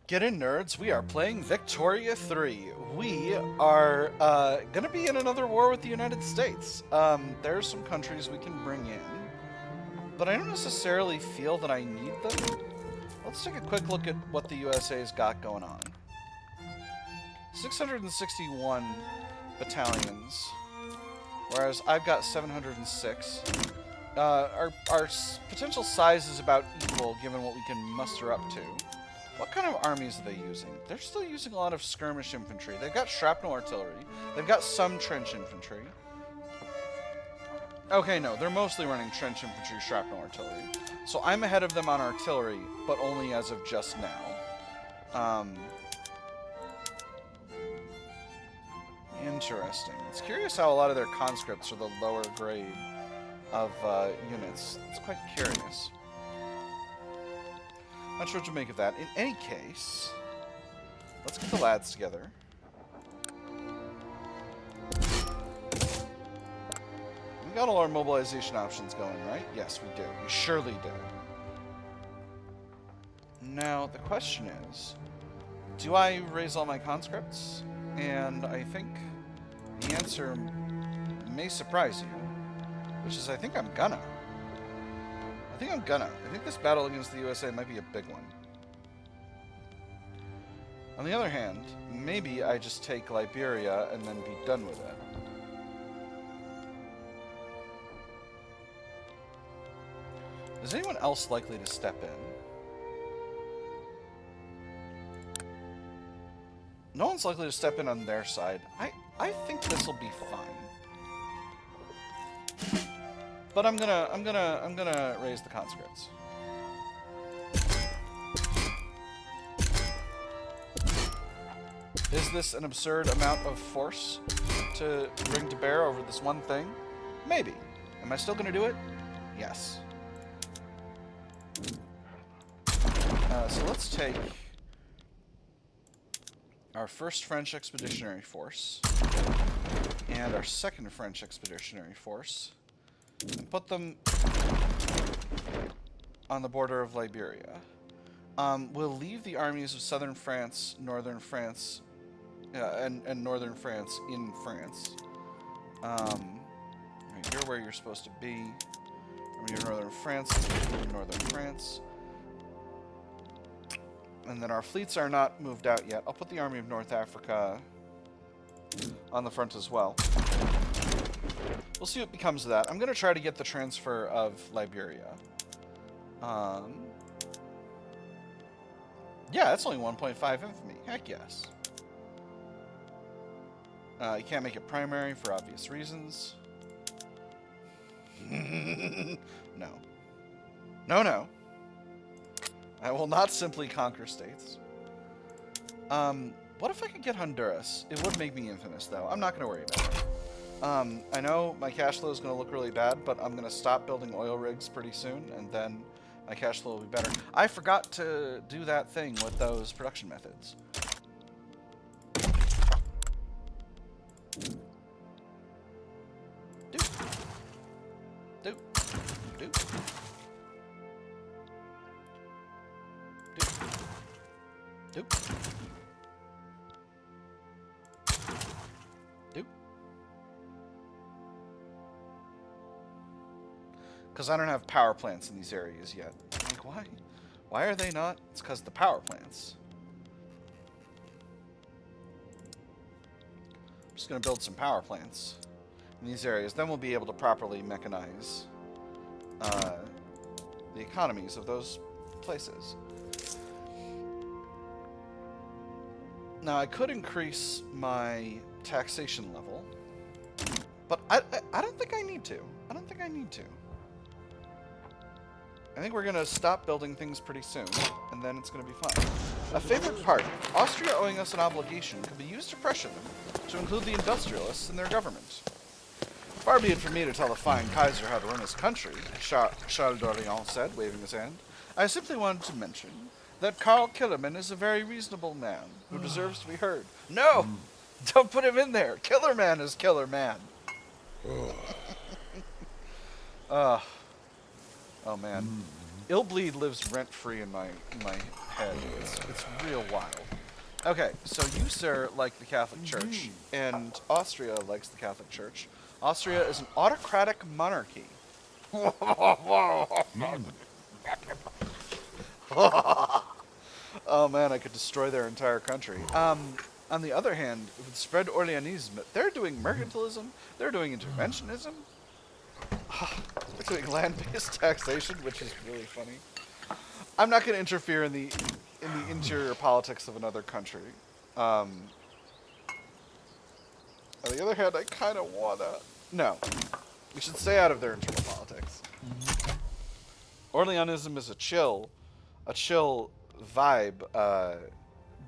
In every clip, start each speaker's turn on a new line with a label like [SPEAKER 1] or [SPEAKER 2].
[SPEAKER 1] Get in, nerds. We are playing Victoria 3. We are gonna be in another war with the United States. There's some countries we can bring in, but I don't necessarily feel that I need them. Let's take a quick look at what the USA's got going on. 661 battalions, whereas I've got 706. Our potential size is about equal given what we can muster up to. What kind of armies are they using? They're still using a lot of skirmish infantry. They've got shrapnel artillery. They've got some trench infantry. Okay, no, they're mostly running trench infantry, shrapnel artillery. So I'm ahead of them on artillery, but only as of just now. Interesting. It's curious how a lot of their conscripts are the lower grade of units. It's quite curious. Not sure what to make of that. In any case, let's get the lads together. We got all our mobilization options going, right? Yes, we do. We surely do. Now, the question is, do I raise all my conscripts? And I think the answer may surprise you, which is I think I'm gonna. I think this battle against the USA might be a big one. On the other hand, maybe I just take Liberia and then be done with it. Is anyone else likely to step in? No one's likely to step in on their side. I think this will be fine. But I'm gonna raise the conscripts. Is this an absurd amount of force to bring to bear over this one thing? Maybe. Am I still gonna do it? Yes. So let's take our first French expeditionary force and our second French expeditionary force and put them on the border of Liberia. We'll leave the armies of southern France, northern France, and northern France in France. You're where you're supposed to be. You're northern France, northern France. And then our fleets are not moved out yet. I'll put the Army of North Africa on the front as well. We'll see what becomes of that. I'm going to try to get the transfer of Liberia. Yeah, that's only 1.5 infamy. Heck yes. You can't make it primary for obvious reasons. No. No. I will not simply conquer states. What if I could get Honduras? It would make me infamous, though. I'm not going to worry about it. I know my cash flow is going to look really bad, but I'm going to stop building oil rigs pretty soon, and then my cash flow will be better. I forgot to do that thing with those production methods. Because I don't have power plants in these areas yet. Like, why? Why are they not? It's because the power plants. I'm just going to build some power plants in these areas. Then we'll be able to properly mechanize the economies of those places. Now, I could increase my taxation level, but I don't think I need to. I think we're going to stop building things pretty soon, and then it's going to be fine. A favorite part, Austria owing us an obligation could be used to pressure them to include the industrialists in their government. Far be it from me to tell the fine Kaiser how to run his country, Charles d'Orléans said, waving his hand. I simply wanted to mention that Karl Killerman is a very reasonable man who deserves to be heard. No! Don't put him in there! Killer Man is Killer Man. Oh, man. Illbleed lives rent-free in my head. It's real wild. Okay, so you, sir, like the Catholic Church, and Austria likes the Catholic Church. Austria is an autocratic monarchy. Oh man, I could destroy their entire country. On the other hand, with spread Orleanism, they're doing mercantilism, they're doing interventionism, they're doing land-based taxation, which is really funny. I'm not going to interfere in the interior politics of another country. On the other hand, I kind of wanna. No, we should stay out of their internal politics. Orleanism is a chill vibe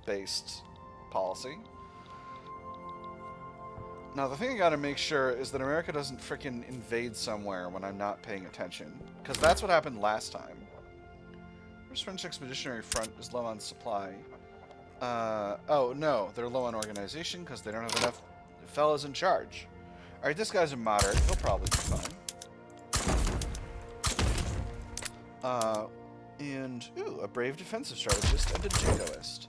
[SPEAKER 1] based policy. Now, the thing I gotta make sure is that America doesn't frickin' invade somewhere when I'm not paying attention. Because that's what happened last time. First French Expeditionary Front is low on supply. Oh, no. They're low on organization because they don't have enough fellas in charge. Alright, this guy's a moderate. He'll probably be fine. Ooh, a brave defensive strategist and a jingoist.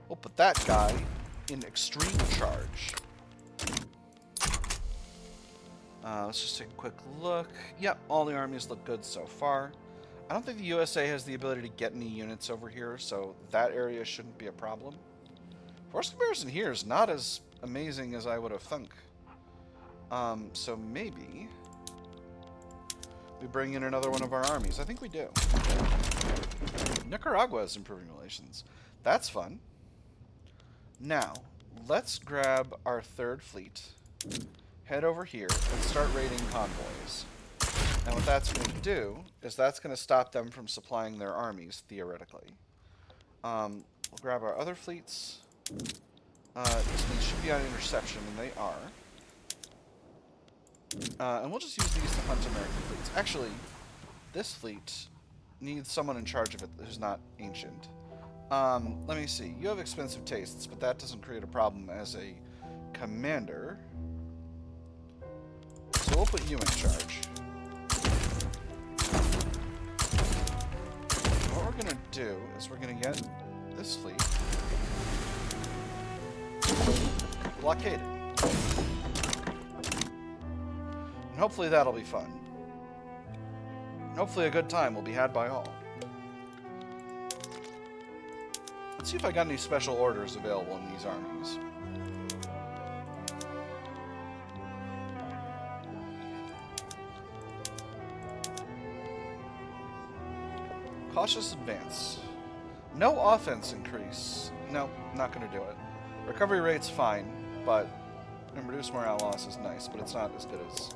[SPEAKER 1] We'll put that guy in extreme charge. Let's just take a quick look. Yep, all the armies look good so far. I don't think the USA has the ability to get any units over here, so that area shouldn't be a problem. Force comparison here is not as amazing as I would have thunk. So maybe we bring in another one of our armies. I think we do. Nicaragua is improving relations. That's fun. Now, let's grab our third fleet, head over here, and start raiding convoys. And what that's going to do is that's going to stop them from supplying their armies, theoretically. We'll grab our other fleets. These should be on interception, and they are. And we'll just use these to hunt American fleets. Actually, this fleet needs someone in charge of it who's not ancient. Let me see. You have expensive tastes, but that doesn't create a problem as a commander. So we'll put you in charge. What we're going to do is we're going to get this fleet blockaded. And hopefully that'll be fun. And hopefully a good time will be had by all. Let's see if I got any special orders available in these armies. Cautious advance. No offense increase. No, not going to do it. Recovery rate's fine, but and reduced morale loss is nice, but it's not as good as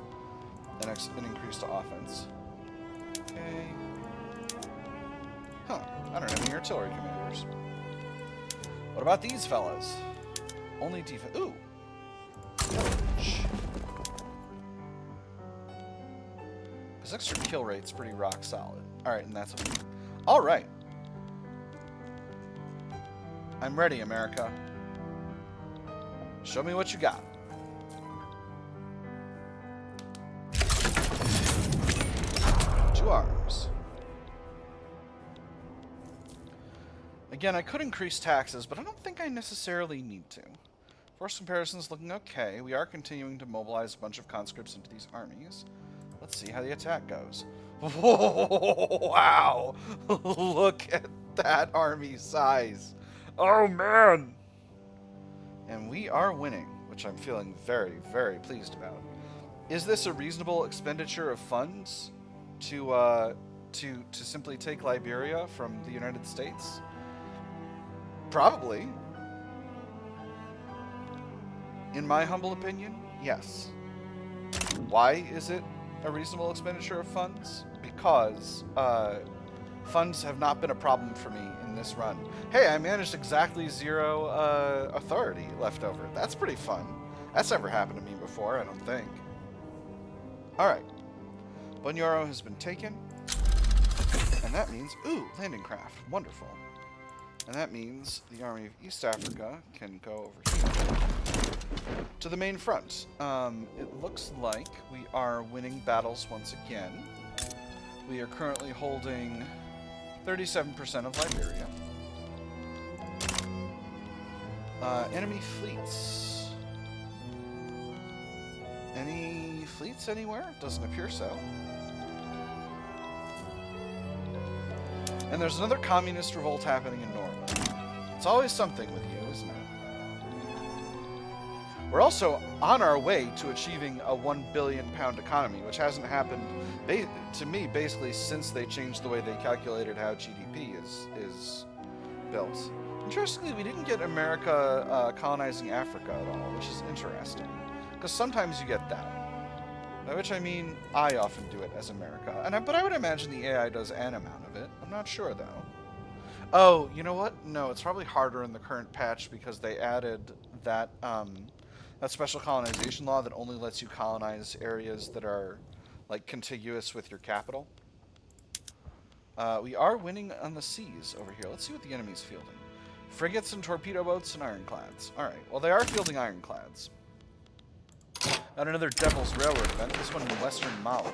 [SPEAKER 1] an increase to offense. Okay. Huh. I don't have any artillery commanders. What about these fellas? Only defense. Ooh. Pillage. His extra kill rate's pretty rock solid. Alright, and that's okay. Alright. I'm ready, America. Show me what you got. Two arms. Again, I could increase taxes, but I don't think I necessarily need to. Force comparison's looking okay. We are continuing to mobilize a bunch of conscripts into these armies. Let's see how the attack goes. Whoa, wow! Look at that army size. Oh, man! And we are winning, which I'm feeling very, very pleased about. Is this a reasonable expenditure of funds to simply take Liberia from the United States? Probably. In my humble opinion, yes. Why is it a reasonable expenditure of funds? Because funds have not been a problem for me in this run. Hey, I managed exactly 0 authority left over. That's pretty fun. That's never happened to me before, I don't think. Alright. Bunyoro has been taken. And that means, ooh, landing craft. Wonderful. And that means the Army of East Africa can go over here to the main front. It looks like we are winning battles once again. We are currently holding 37% of Liberia. Enemy fleets. Any fleets anywhere? Doesn't appear so. And there's another communist revolt happening in Norway. It's always something with you, isn't it? We're also on our way to achieving a £1 billion economy, which hasn't happened, to me, basically since they changed the way they calculated how GDP is built. Interestingly, we didn't get America colonizing Africa at all, which is interesting. Because sometimes you get that. By which I mean, I often do it as America. But I would imagine the AI does an amount of it. I'm not sure, though. Oh, you know what? No, it's probably harder in the current patch because they added that special colonization law that only lets you colonize areas that are, like, contiguous with your capital. We are winning on the seas over here. Let's see what the enemy's fielding. Frigates and torpedo boats and ironclads. Alright, well, they are fielding ironclads. Got another Devil's Railroad event, this one in western Mali.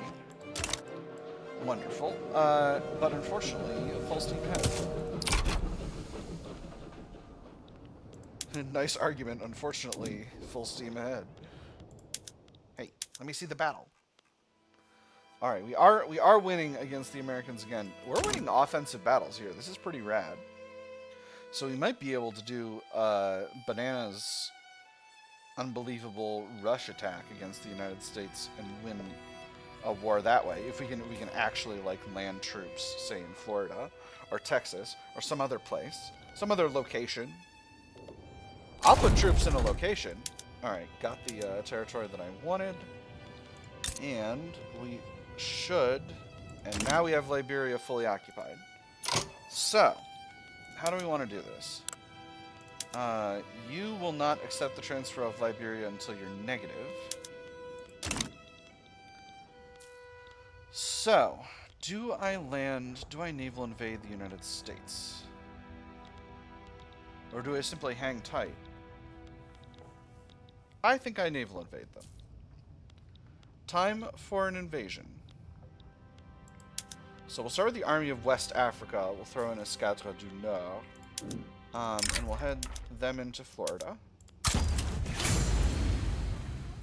[SPEAKER 1] Wonderful. But unfortunately, full steam ahead. Nice argument, unfortunately, full steam ahead. Hey, let me see the battle. Alright, we are winning against the Americans again. We're winning offensive battles here. This is pretty rad. So we might be able to do Banana's unbelievable rush attack against the United States and win a war that way. If we can actually, like, land troops, say in Florida or Texas or some other place, some other location. I'll put troops in a location. Alright, got the territory that I wanted. And we should... And now we have Liberia fully occupied. So, how do we want to do this? You will not accept the transfer of Liberia until you're negative. So, do I naval invade the United States? Or do I simply hang tight? I think I naval invade them. Time for an invasion. So we'll start with the Army of West Africa. We'll throw in Escadre du Nord. And we'll head them into Florida.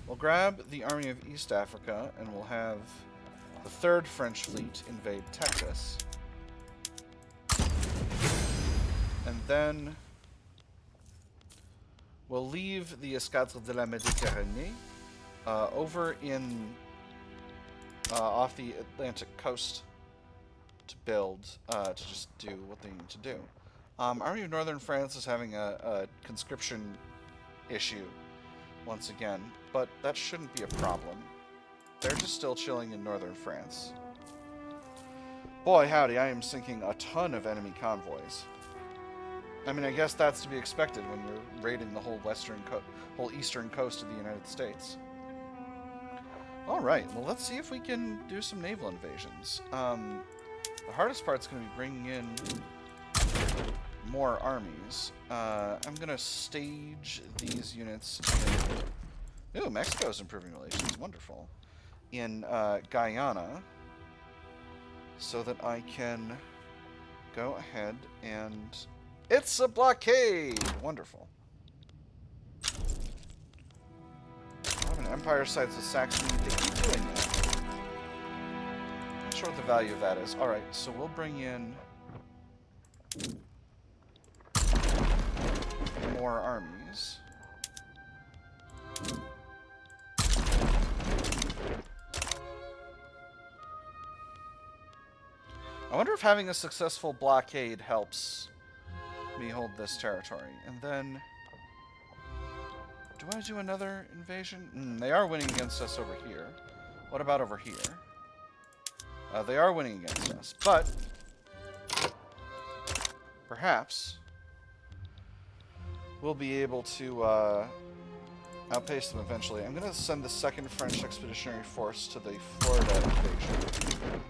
[SPEAKER 1] We'll grab the Army of East Africa, and we'll have the 3rd French Fleet invade Texas. And then we'll leave the Escadre de la Méditerranée over in off the Atlantic coast to build, to just do what they need to do. Army of Northern France is having a conscription issue once again, but that shouldn't be a problem. They're just still chilling in northern France. Boy, howdy, I am sinking a ton of enemy convoys. I mean, I guess that's to be expected when you're raiding the whole whole eastern coast of the United States. Alright, well, let's see if we can do some naval invasions. The hardest part's going to be bringing in more armies. I'm going to stage these units in... Ooh, Mexico's improving relations. Wonderful. In Guyana, so that I can go ahead and... It's a blockade! Wonderful. An empire sides with Saxony. They keep doing that. Not sure what the value of that is. Alright, so we'll bring in more armies. I wonder if having a successful blockade helps me hold this territory. And then... do I do another invasion? They are winning against us over here. What about over here? They are winning against us, but... perhaps... we'll be able to outpace them eventually. I'm going to send the 2nd French Expeditionary Force to the Florida invasion.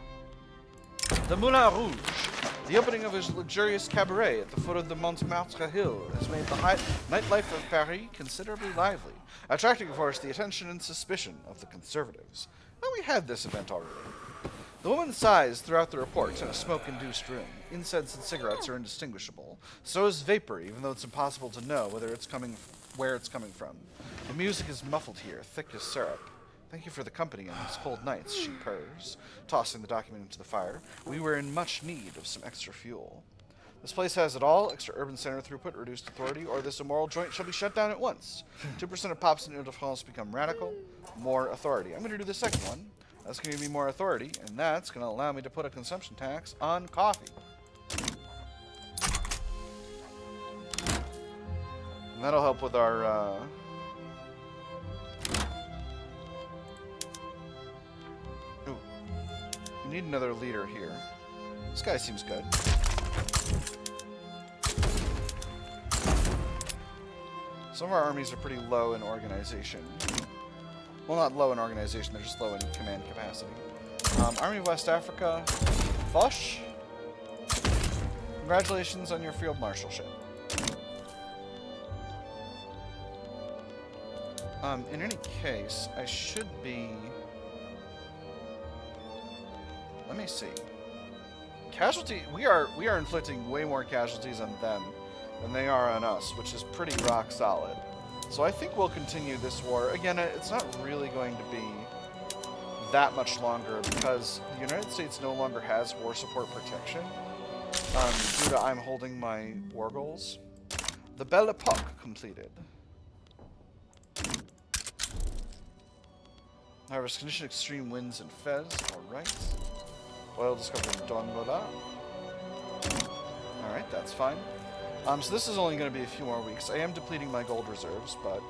[SPEAKER 1] The Moulin Rouge, the opening of a luxurious cabaret at the foot of the Montmartre Hill, has made the nightlife of Paris considerably lively, attracting, of course, the attention and suspicion of the conservatives. Well, we had this event already. The woman sighs throughout the reports in a smoke-induced room. Incense and cigarettes are indistinguishable. So is vapor, even though it's impossible to know where it's coming from. The music is muffled here, thick as syrup. Thank you for the company on these cold nights, she purrs, tossing the document into the fire. We were in much need of some extra fuel. This place has it all: extra urban center throughput, reduced authority, or this immoral joint shall be shut down at once. 2% of pops in Ile-de-France become radical. More authority. I'm going to do the second one. That's going to give me more authority, and that's going to allow me to put a consumption tax on coffee. And that'll help with our... Ooh. We need another leader here. This guy seems good. Some of our armies are pretty low in organization. Well, not low in organization, they're just low in command capacity. Army of West Africa, Foch. Congratulations on your field marshalship. In any case, I should be... Let me see. Casualty... We are inflicting way more casualties on them than they are on us, which is pretty rock solid. So I think we'll continue this war. Again, it's not really going to be that much longer because the United States no longer has war support protection due to I'm holding my war goals. The Belle Epoque completed. Harvest condition, extreme winds and Fez. Alright. Oil discovered in Don Mola. Alright, that's fine. So this is only going to be a few more weeks. I am depleting my gold reserves, but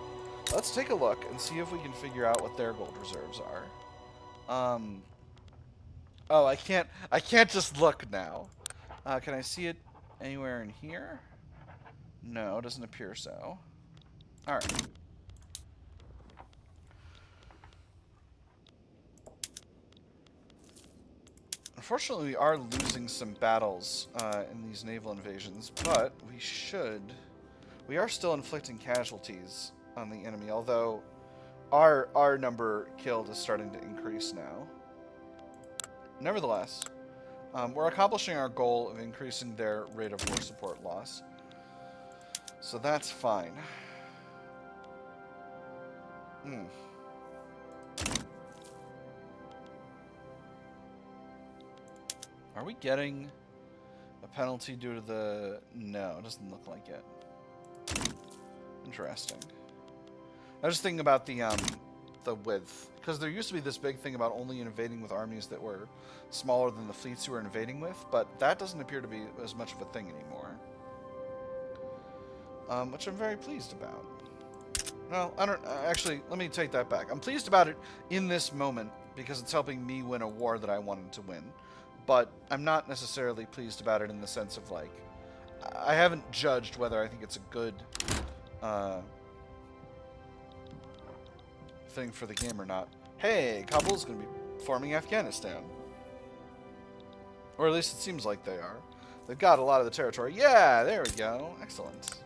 [SPEAKER 1] let's take a look and see if we can figure out what their gold reserves are. Oh, I can't just look now. Can I see it anywhere in here? No, it doesn't appear so. Alright. Unfortunately, we are losing some battles in these naval invasions, but we are still inflicting casualties on the enemy, although our number killed is starting to increase now. Nevertheless, we're accomplishing our goal of increasing their rate of war support loss, so that's fine. Are we getting a penalty due to the... No, it doesn't look like it. Interesting. I was just thinking about the width. Because there used to be this big thing about only invading with armies that were smaller than the fleets you were invading with, but that doesn't appear to be as much of a thing anymore. Which I'm very pleased about. Well, I don't... actually, let me take that back. I'm pleased about it in this moment because it's helping me win a war that I wanted to win. But I'm not necessarily pleased about it in the sense of, like, I haven't judged whether I think it's a good thing for the game or not. Hey, Kabul's going to be forming Afghanistan. Or at least it seems like they are. They've got a lot of the territory. Yeah, there we go. Excellent.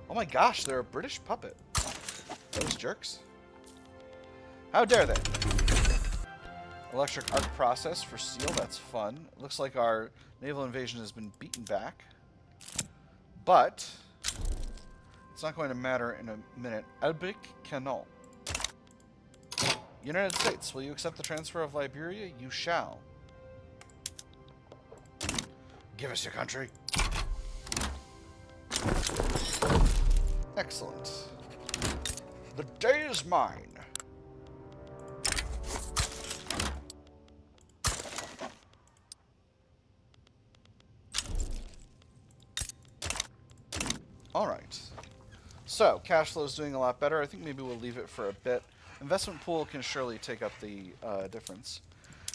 [SPEAKER 1] Oh my gosh, they're a British puppet. Those jerks. How dare they? Electric arc process for steel, that's fun. It looks like our naval invasion has been beaten back. But it's not going to matter in a minute. Albic Canon. United States, will you accept the transfer of Liberia? You shall. Give us your country. Excellent. The day is mine. Alright, so cash flow is doing a lot better. I think maybe we'll leave it for a bit. Investment pool can surely take up the difference.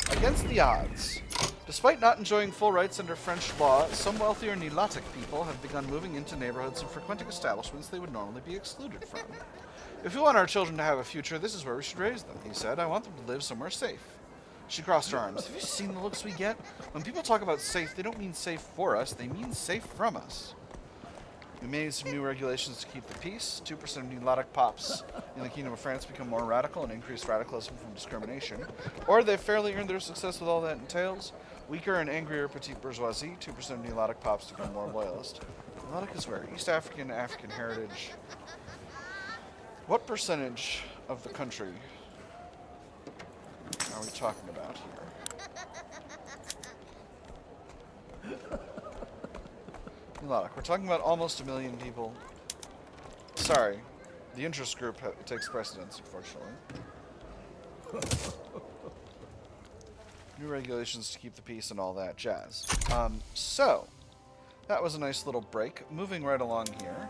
[SPEAKER 1] Against the odds. Despite not enjoying full rights under French law, some wealthier Nilotic people have begun moving into neighborhoods and frequenting establishments they would normally be excluded from. If we want our children to have a future, this is where we should raise them, he said. I want them to live somewhere safe. She crossed her arms. Have you seen the looks we get? When people talk about safe, they don't mean safe for us, they mean safe from us. We made some new regulations to keep the peace. 2% of neurotic pops in the Kingdom of France become more radical and increase radicalism from discrimination. Or they've fairly earned their success with all that entails. Weaker and angrier petite bourgeoisie. 2% of neurotic pops become more loyalist. Neurotic is where? East African, African heritage. What percentage of the country are we talking about here? Neurotic. We're talking about almost 1 million people. Sorry. The interest group takes precedence, unfortunately. New regulations to keep the peace and all that jazz. So, that was a nice little break. Moving right along here.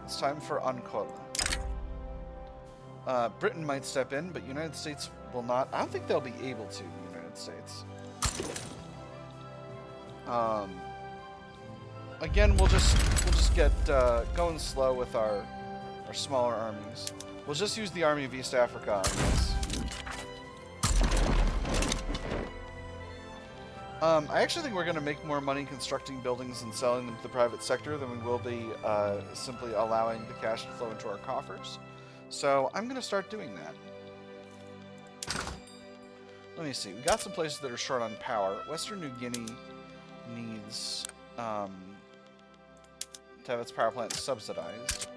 [SPEAKER 1] It's time for Encore. Britain might step in, but United States will not. I don't think they'll be able to, the United States. Again, we'll just get going slow with our smaller armies. We'll just use the Army of East Africa on this. I actually think we're going to make more money constructing buildings and selling them to the private sector than we will be simply allowing the cash to flow into our coffers. So I'm going to start doing that. Let me see. We got some places that are short on power. Western New Guinea needs to have its power plant subsidized.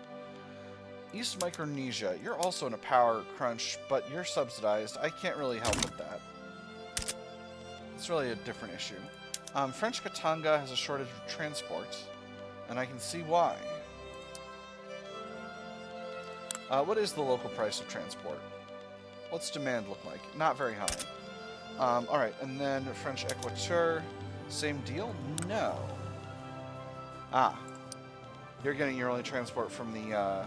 [SPEAKER 1] East Micronesia, you're also in a power crunch, but you're subsidized. I can't really help with that. It's really a different issue. French Katanga has a shortage of transport, and I can see why. What is the local price of transport? What's demand look like? Not very high. Alright, and then French Equateur, same deal? No. Ah. You're getting your only transport from the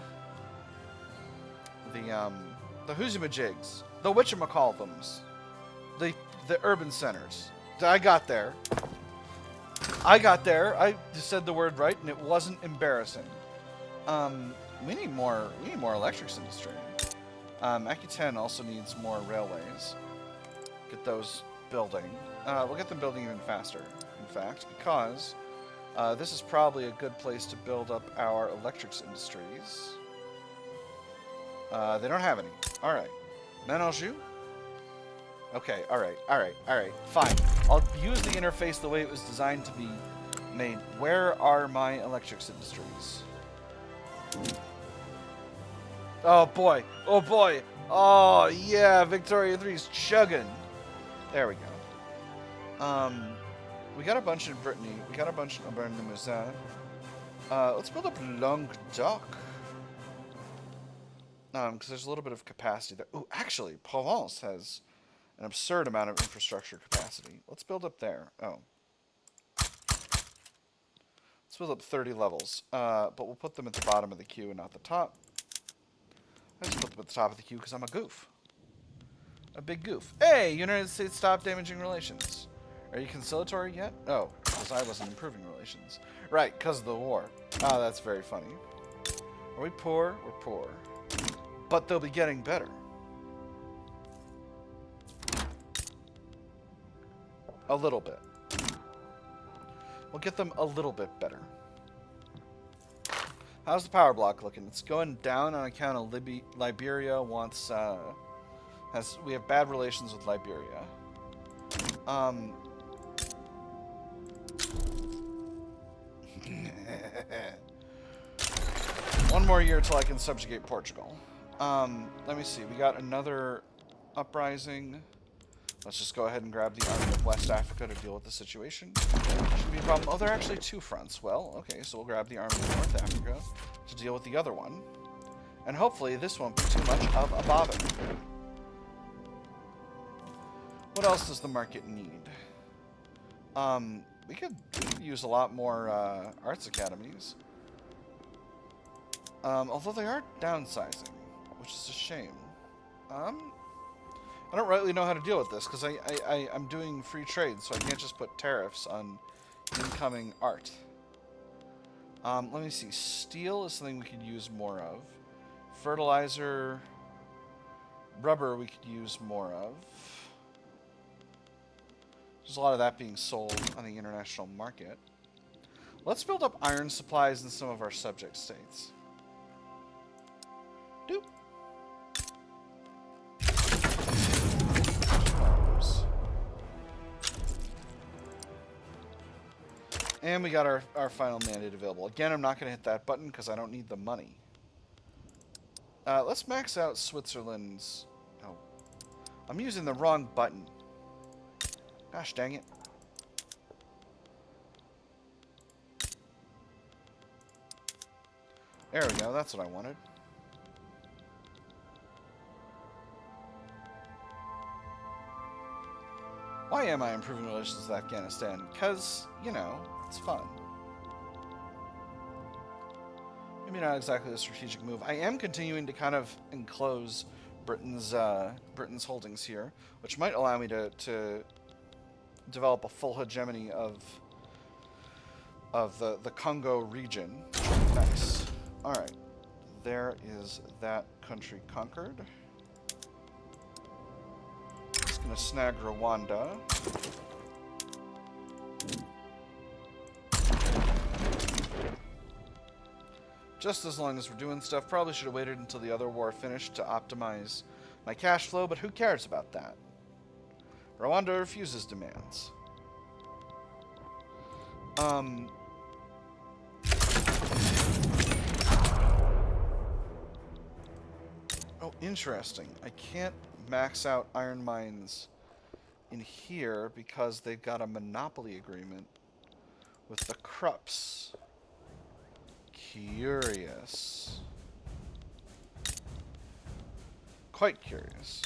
[SPEAKER 1] Hoosimajigs. The whatchamacallthems. The urban centers. I got there. I just said the word right, and it wasn't embarrassing. We need more electrics industry. Aquitaine also needs more railways. Get those building. We'll get them building even faster, in fact, because this is probably a good place to build up our electrics industries. They don't have any. Alright. Menanjou? Okay, alright, fine. I'll use the interface the way it was designed to be made. Where are my electrics industries? Oh boy, oh boy. Oh yeah, Victoria 3's chugging. There we go. We got a bunch in Brittany. We got a bunch in Auvergne-Limousin. Let's build up Languedoc. Because there's a little bit of capacity there. Ooh, actually, Provence has an absurd amount of infrastructure capacity. Let's build up there. Oh. Let's build up 30 levels. But we'll put them at the bottom of the queue and not the top. I just put them at the top of the queue because I'm a goof. A big goof. Hey, United States stopped damaging relations. Are you conciliatory yet? Oh, because I wasn't improving relations. Right, because of the war. Oh, that's very funny. Are we poor? We're poor. But they'll be getting better. A little bit. We'll get them a little bit better. How's the power block looking? It's going down on account of Liberia wants, we have bad relations with Liberia. One more year till I can subjugate Portugal. Let me see. We got another uprising. Let's just go ahead and grab the Army of West Africa to deal with the situation. Shouldn't be a problem. Oh, there are actually two fronts. Well, okay, so we'll grab the Army of North Africa to deal with the other one. And hopefully this won't be too much of a bother. What else does the market need? We could use a lot more arts academies. Although they are downsizing, which is a shame. I don't really know how to deal with this, because I'm doing free trade, so I can't just put tariffs on incoming art. Let me see. Steel is something we could use more of. Fertilizer. Rubber we could use more of. There's a lot of that being sold on the international market. Let's build up iron supplies in some of our subject states. Doop. And we got our final mandate available. Again, I'm not going to hit that button because I don't need the money. Let's max out Switzerland's... Oh. I'm using the wrong button. Gosh dang it. There we go. That's what I wanted. Why am I improving relations with Afghanistan? Because, you know, it's fun. Maybe not exactly a strategic move. I am continuing to kind of enclose Britain's holdings here, which might allow me to develop a full hegemony of the Congo region. Nice. All right. There is that country conquered. Gonna snag Rwanda. Just as long as we're doing stuff. Probably should have waited until the other war finished to optimize my cash flow, but who cares about that? Rwanda refuses demands. Oh, interesting. I can't max out iron mines in here because they've got a monopoly agreement with the Krupps. Curious. Quite curious.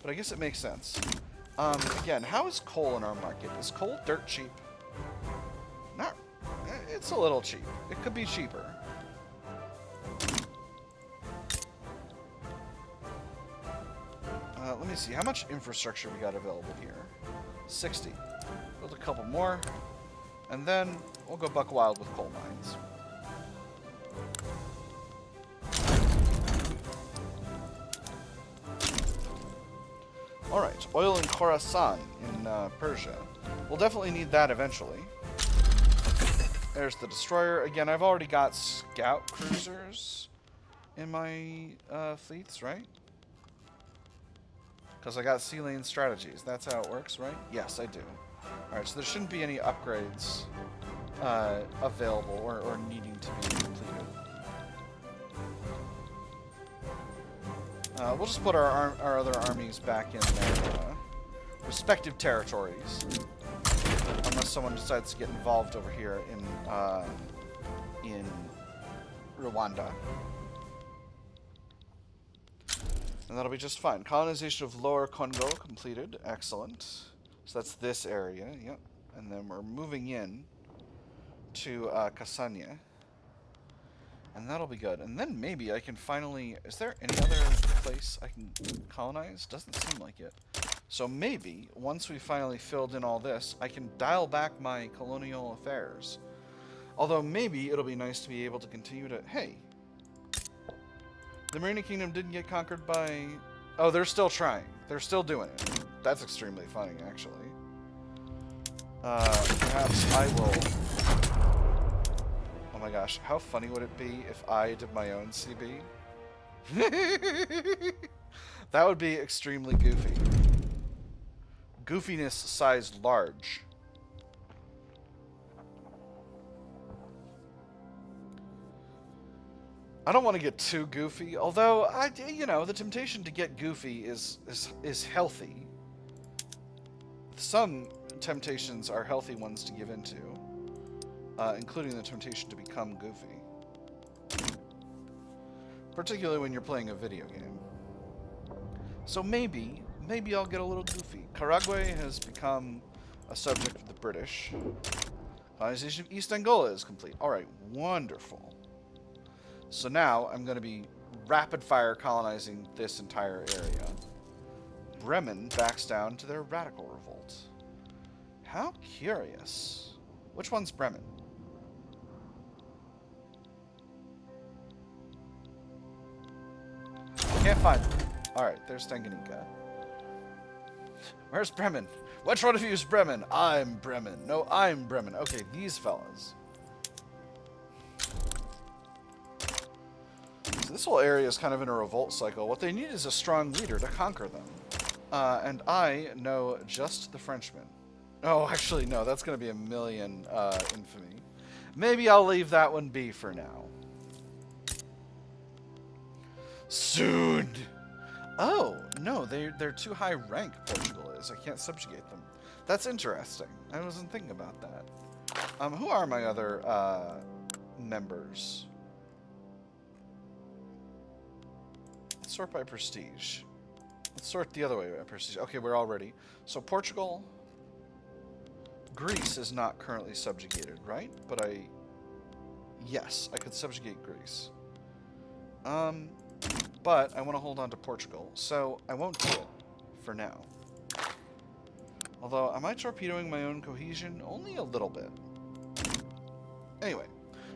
[SPEAKER 1] But I guess it makes sense. Again, how is coal in our market? Is coal dirt cheap? Not. It's a little cheap. It could be cheaper. Let me see. How much infrastructure we got available here? 60. Build a couple more. And then we'll go buck wild with coal mines. Alright. Oil in Khorasan in Persia. We'll definitely need that eventually. There's the destroyer. Again, I've already got scout cruisers in my fleets, right? Because I got sea lane strategies. That's how it works, right? Yes, I do. Alright, so there shouldn't be any upgrades available or needing to be completed. We'll just put our other armies back in their respective territories. Unless someone decides to get involved over here in Rwanda. And that'll be just fine. Colonization of Lower Congo completed. Excellent. So that's this area. Yep. And then we're moving in to Kasanya. And that'll be good. And then maybe I can finally... Is there any other place I can colonize? Doesn't seem like it. So maybe, once we finally filled in all this, I can dial back my colonial affairs. Although maybe it'll be nice to be able to continue to... Hey! The Marina Kingdom didn't get conquered by... Oh, they're still trying. They're still doing it. That's extremely funny, actually. Perhaps I will... Oh my gosh, how funny would it be if I did my own CB? That would be extremely goofy. Goofiness sized large. I don't want to get too goofy, although you know, the temptation to get goofy is healthy. Some temptations are healthy ones to give into, including the temptation to become goofy, particularly when you're playing a video game. So maybe I'll get a little goofy. Karagwe has become a subject of the British. Colonization of East Angola is complete. All right, wonderful. So now I'm going to be rapid-fire colonizing this entire area. Bremen backs down to their radical revolt. How curious. Which one's Bremen? Can't find them. Alright, there's Tanganyika. Where's Bremen? Which one of you is Bremen? I'm Bremen. No, I'm Bremen. Okay, these fellas. So this whole area is kind of in a revolt cycle. What they need is a strong leader to conquer them. And I know just the Frenchman. Oh, actually, no. That's going to be a million infamy. Maybe I'll leave that one be for now. Soon. Oh, no. They're too high rank, Portugal is. I can't subjugate them. That's interesting. I wasn't thinking about that. Who are my other members? Let's sort by prestige. Let's sort the other way by prestige. Okay, we're all ready. So Portugal... Greece is not currently subjugated, right? But yes, I could subjugate Greece. But I want to hold on to Portugal, so I won't do it for now. Although, am I torpedoing my own cohesion? Only a little bit. Anyway,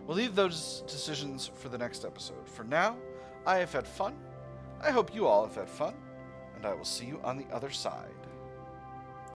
[SPEAKER 1] we'll leave those decisions for the next episode. For now, I have had fun. I hope you all have had fun, and I will see you on the other side.